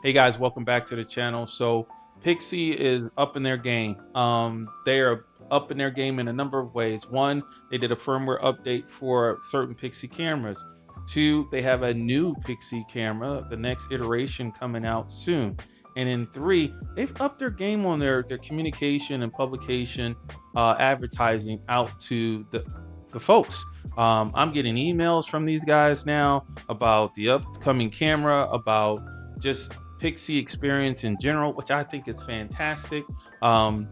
Hey guys, welcome back to the channel. So Pixii is up in their game. They are up in their game in a number of ways. One, they did a firmware update for certain Pixii cameras. Two, they have a new Pixii camera, the next iteration coming out soon. And in three, they've upped their game on their communication and publication, advertising out to the folks. I'm getting emails from these guys now about the upcoming camera, about just Pixii experience in general, which I think is fantastic. And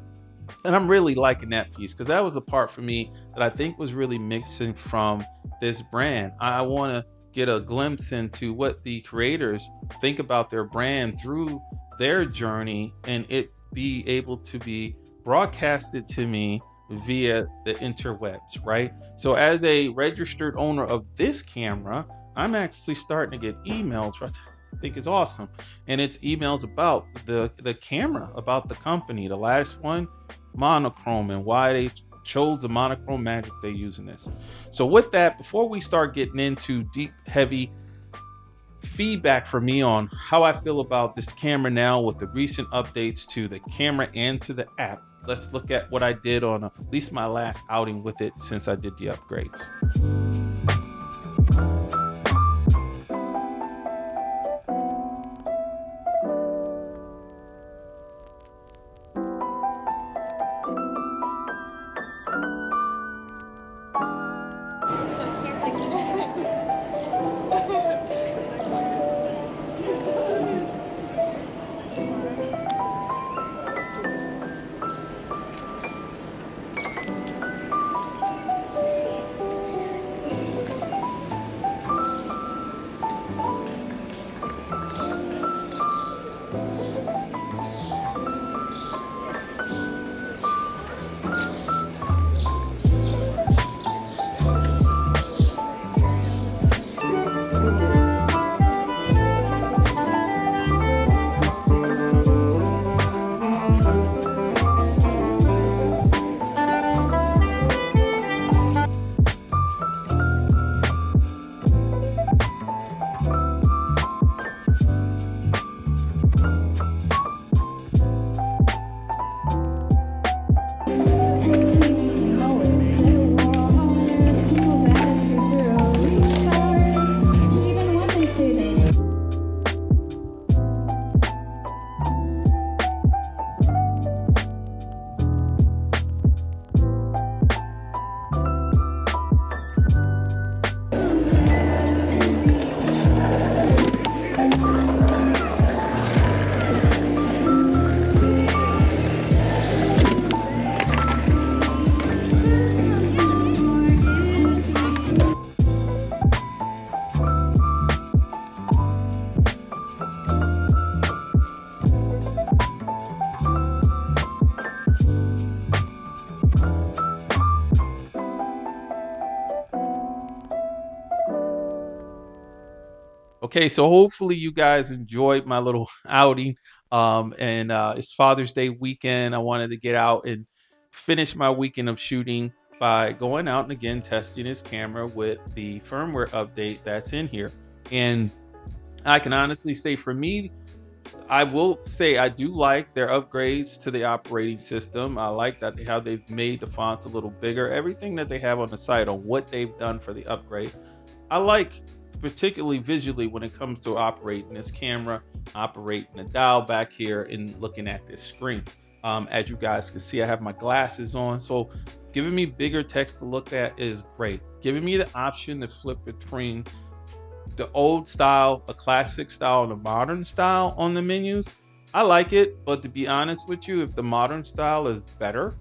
I'm really liking that piece because that was a part for me that I think was really missing from this brand. I want to get a glimpse into what the creators think about their brand through their journey and it be able to be broadcasted to me via the interwebs, right? So as a registered owner of this camera, I'm actually starting to get emails, which I think is awesome. And it's emails about the camera, about the company. The last one, monochrome, and why they chose the monochrome magic they're using this. So with that, before we start getting into deep, heavy feedback from me on how I feel about this camera now with the recent updates to the camera and to the app, let's look at what I did on at least my last outing with it since I did the upgrades. Okay, so hopefully you guys enjoyed my little outing. It's Father's Day weekend. I wanted to get out and finish my weekend of shooting by going out and again testing this camera with the firmware update that's in here. And I can honestly say for me, I will say I do like their upgrades to the operating system. I like that how they've made the fonts a little bigger. Everything that they have on the site on what they've done for the upgrade, I like, particularly visually when it comes to operating this camera, operating the dial back here and looking at this screen. As you guys can see, I have my glasses on, so giving me bigger text to look at is great. Giving me the option to flip between the old style, a classic style, and a modern style on the menus. I like it, but to be honest with you, if the modern style is better,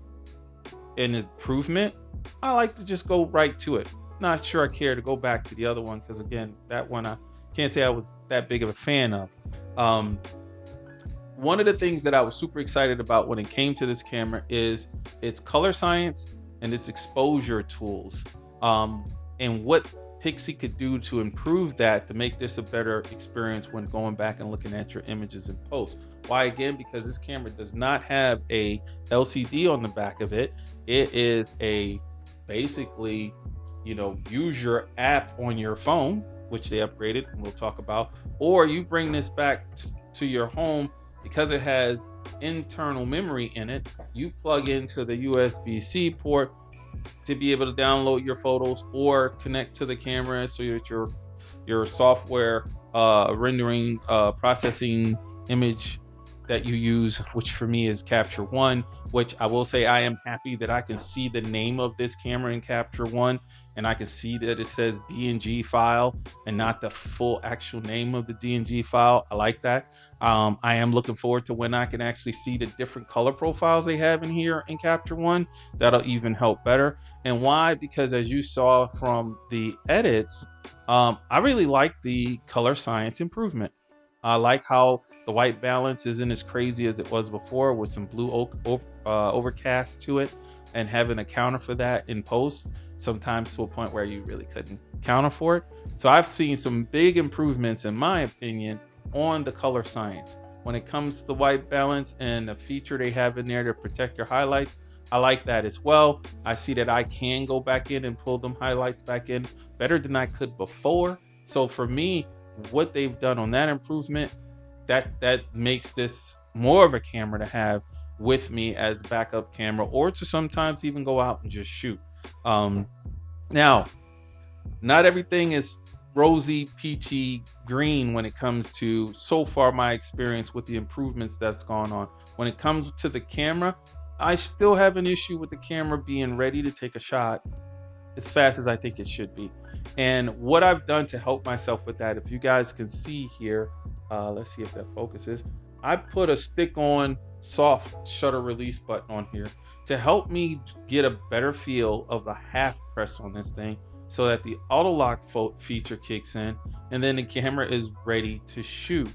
an improvement, I like to just go right to it. Not sure I care to go back to the other one because again, that one I can't say I was that big of a fan of. One of the things that I was super excited about when it came to this camera is its color science and its exposure tools, and what Pixii could do to improve that, to make this a better experience when going back and looking at your images in post. Why? Again, because this camera does not have a LCD on the back of it. It is a basically, use your app on your phone, which they upgraded and we'll talk about, or you bring this back to your home, because it has internal memory in it, you plug into the USB-C port to be able to download your photos or connect to the camera so that your software rendering processing image that you use, which for me is Capture One, which I will say I am happy that I can see the name of this camera in Capture One, and I can see that it says DNG file and not the full actual name of the DNG file. I like that. I am looking forward to when I can actually see the different color profiles they have in here in Capture One. That'll even help better. And why? Because as you saw from the edits, I really like the color science improvement. I like how the white balance isn't as crazy as it was before, with some blue overcast to it, and having a counter for that in post, sometimes to a point where you really couldn't counter for it. So I've seen some big improvements, in my opinion, on the color science. When it comes to the white balance and the feature they have in there to protect your highlights, I like that as well. I see that I can go back in and pull them highlights back in better than I could before. So for me, what they've done on that improvement, that makes this more of a camera to have with me as backup camera, or to sometimes even go out and just shoot. Now, not everything is rosy, peachy green when it comes to, so far, my experience with the improvements that's gone on. When it comes to the camera, I still have an issue with the camera being ready to take a shot as fast as I think it should be. And what I've done to help myself with that, if you guys can see here, let's see if that focuses. I put a stick-on soft shutter release button on here to help me get a better feel of the half press on this thing, so that the auto lock feature kicks in and then the camera is ready to shoot.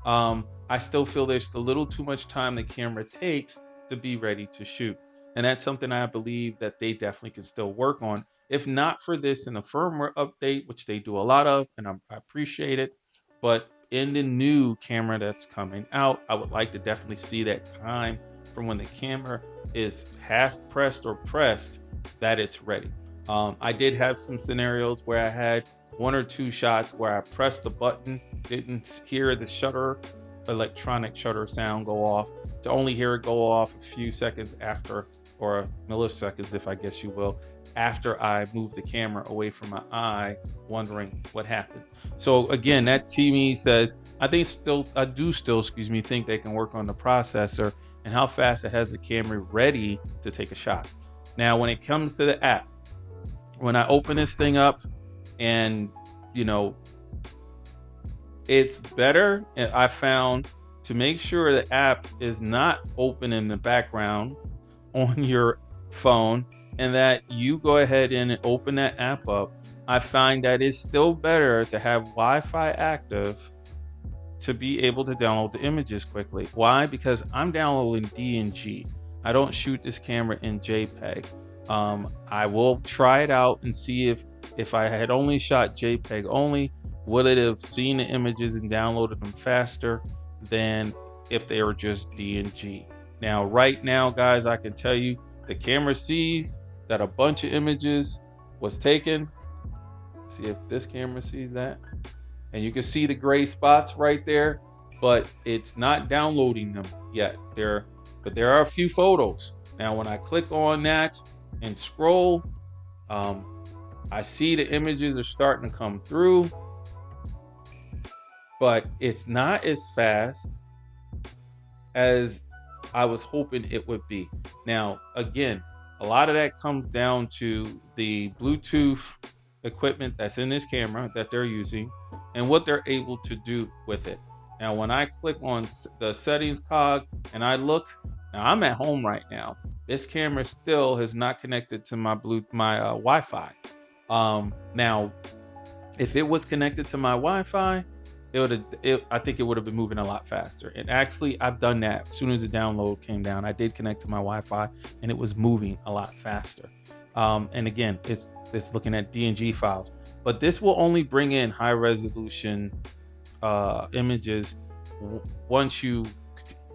I still feel there's a little too much time the camera takes to be ready to shoot. And that's something I believe that they definitely can still work on. If not for this in the firmware update, which they do a lot of, and I appreciate it, but in the new camera that's coming out, I would like to definitely see that time from when the camera is half pressed or pressed, that it's ready. I did have some scenarios where I had one or two shots where I pressed the button, didn't hear the shutter, electronic shutter sound go off, to only hear it go off a few seconds after, or milliseconds, if I guess you will, after I moved the camera away from my eye, wondering what happened. So again, that to me says, I do still think they can work on the processor and how fast it has the camera ready to take a shot. Now, when it comes to the app, when I open this thing up, and it's better, I found, to make sure the app is not open in the background on your phone, and that you go ahead and open that app up. I find that it's still better to have Wi-Fi active to be able to download the images quickly. Why? Because I'm downloading DNG. I don't shoot this camera in JPEG. I will try it out and see if I had only shot JPEG only, would it have seen the images and downloaded them faster than if they were just DNG. Now, right now, guys, I can tell you the camera sees that a bunch of images was taken. See if this camera sees that. And you can see the gray spots right there, but it's not downloading them yet. But there are a few photos. Now, when I click on that and scroll, I see the images are starting to come through, but it's not as fast as I was hoping it would be. Now, again, a lot of that comes down to the Bluetooth equipment that's in this camera that they're using and what they're able to do with it. Now, when I click on the settings cog and I look, now I'm at home right now. This camera still has not connected to my Wi-Fi. Now, if it was connected to my Wi-Fi, I think it would have been moving a lot faster. And actually, I've done that. As soon as the download came down, I did connect to my Wi-Fi, and it was moving a lot faster. And again, it's looking at DNG files. But this will only bring in high resolution images once you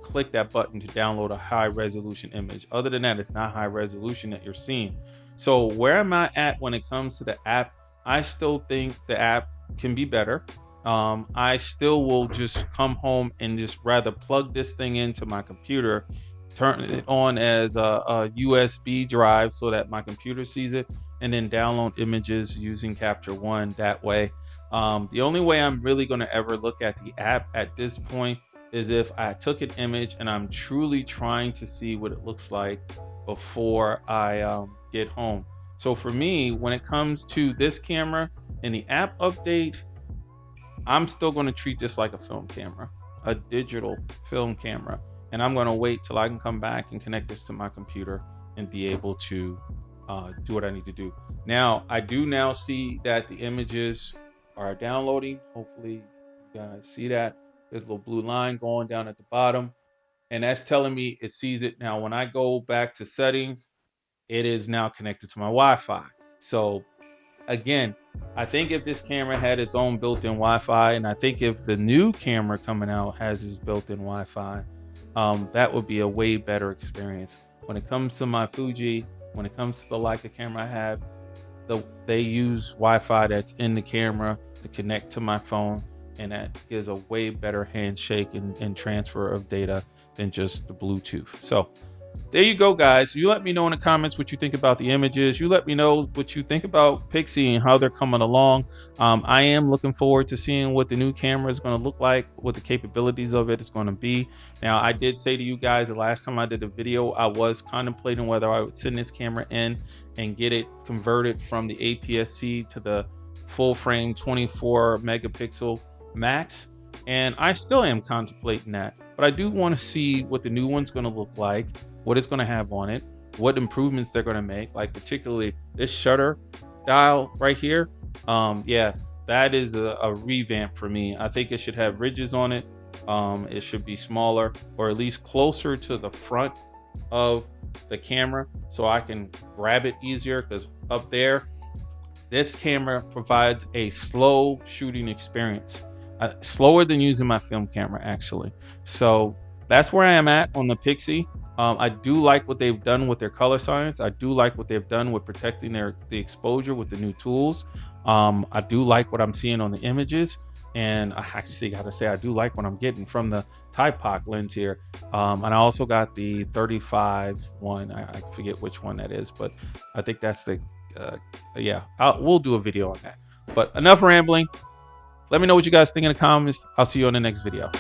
click that button to download a high resolution image. Other than that, it's not high resolution that you're seeing. So where am I at when it comes to the app? I still think the app can be better. I still will just come home and just rather plug this thing into my computer, turn it on as a USB drive so that my computer sees it, and then download images using Capture One that way. The only way I'm really going to ever look at the app at this point is if I took an image and I'm truly trying to see what it looks like before I get home. So for me, when it comes to this camera and the app update, I'm still going to treat this like a film camera, a digital film camera. And I'm going to wait till I can come back and connect this to my computer and be able to do what I need to do. Now, I do now see that the images are downloading. Hopefully you guys see that. There's a little blue line going down at the bottom. And that's telling me it sees it. Now, when I go back to settings, it is now connected to my Wi-Fi. So again, I think if this camera had its own built-in Wi-Fi, and I think if the new camera coming out has its built-in Wi-Fi, that would be a way better experience. When it comes to my Fuji, when it comes to the Leica camera I have, they use Wi-Fi that's in the camera to connect to my phone, and that gives a way better handshake and transfer of data than just the Bluetooth. So there you go, guys. You let me know in the comments what you think about the images. You let me know what you think about Pixii and how they're coming along. I am looking forward to seeing what the new camera is going to look like, what the capabilities of it is going to be. Now, I did say to you guys the last time I did a video, I was contemplating whether I would send this camera in and get it converted from the APS-C to the full frame 24 megapixel max. And I still am contemplating that. But I do want to see what the new one's going to look like, what it's going to have on it, what improvements they're going to make, like particularly this shutter dial right here. Yeah, that is a revamp for me. I think it should have ridges on it. It should be smaller, or at least closer to the front of the camera so I can grab it easier, because up there, this camera provides a slow shooting experience. Slower than using my film camera, actually. So that's where I am at on the Pixii. I do like what they've done with their color science. I do like what they've done with protecting the exposure with the new tools. I do like what I'm seeing on the images. And I actually got to say, I do like what I'm getting from the Typoc lens here. And I also got the 35 one. I forget which one that is, but I think that's the, yeah, we'll do a video on that. But enough rambling. Let me know what you guys think in the comments. I'll see you on the next video.